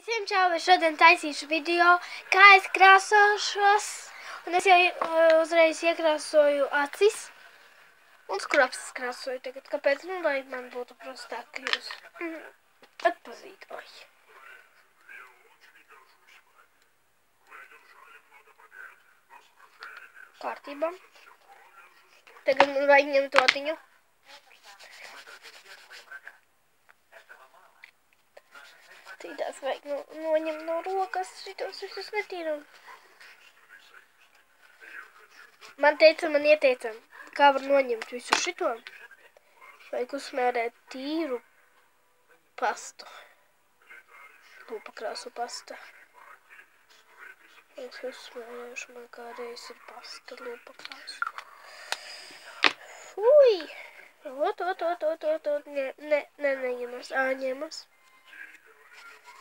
Visiem čau, es šodien taisīšu video, kā es krāsošos, un es jau uzreiz iekrāsoju acis, un skropstas krāsoju tagad, kāpēc, lai man būtu prostāk, ka jūs atpazīt, oi. Kārtībā. Tagad man vajag ņemt otiņu. Citās vajag noņemt no rokas, šitos visus netīru. Man ieteica, kā var noņemt visu šito. Vajag uzsmērēt tīru pastu. Lūpakrāsu pasta. Es uzsmērēšu, man kādreiz ir pasta lūpakrāsu. Fui! Neņemas, āņemas.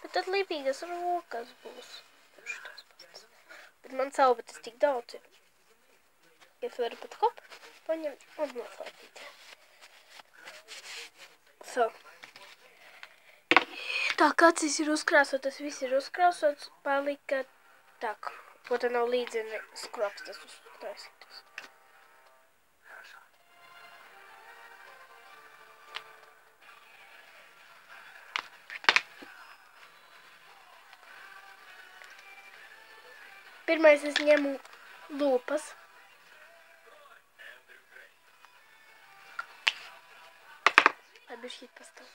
Bet tad līpīgas rokas būs. Bet man saubetes tik daudz ir. Es varu pat hop, paņemt un noslēpīt. So. Tā kā acis ir uzkrāsotas, viss ir uzkrāsots, palika tā, ko te nav līdzi skropstas uztaisītas. Pirmais es ņemu lūpas. Lai bišķīt pastāv.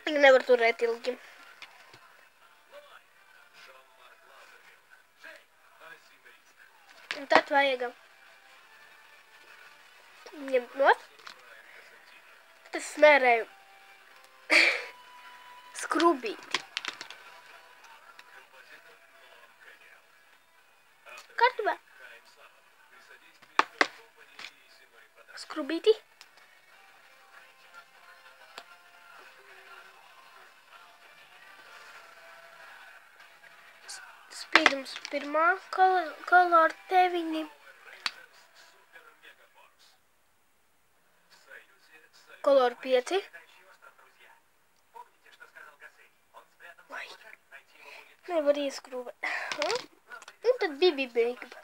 Viņu nevar turēt ilgi. Un tad vajag ņemt nost. Tad smērēju skrubīti. Kārtībā. Skrubīti. Spīdums pirmā kolor 9. Kolor 5. Vai. Nevar ieskrūvēt. Un tad bibi beigba.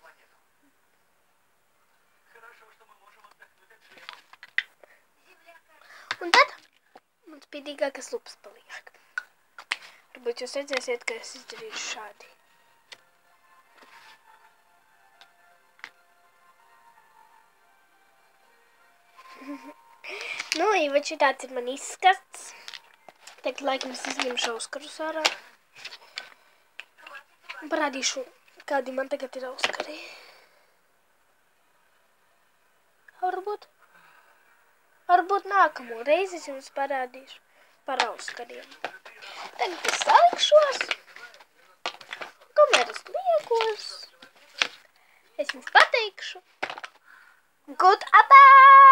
Un tad man spīdīgākas lupas paliek. Varbūt jūs redzēsiet, ka es izdarīšu šādi. Nu, ja šitāds ir man izskats. Tagad laikam es izņemšu auskarus ārā. Un parādīšu, kādi man tagad ir auskari. Varbūt nākamo reizi es jums parādīšu par auskariem. Tagad es salikšos. Kamēr es liekos, es jums pateikšu. Goodbye!